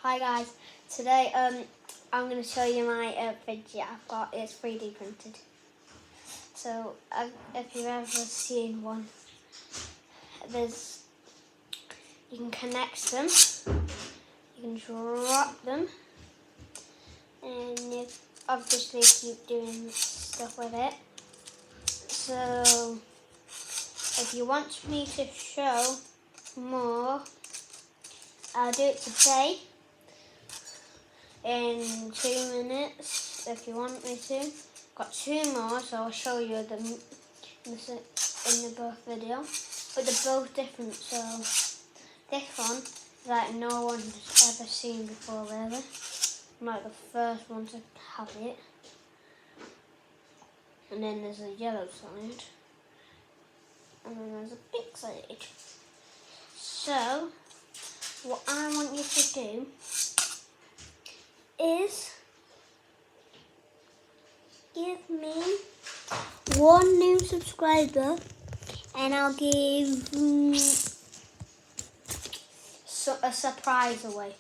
Hi guys, today I'm going to show you my fidget I've got. It's 3D printed. So if you've ever seen one, you can connect them, you can drop them, and you obviously keep doing stuff with it. So if you want me to show more, I'll do it today. In 2 minutes, if you want me to. Got 2 more, so I'll show you them in the both video. But they're both different, so this one is like no one's ever seen before, really. I'm like the first one to have it. And then there's a yellow side. And then there's a pink side. So, what I want you to do is give me 1 new subscriber and I'll give a surprise away.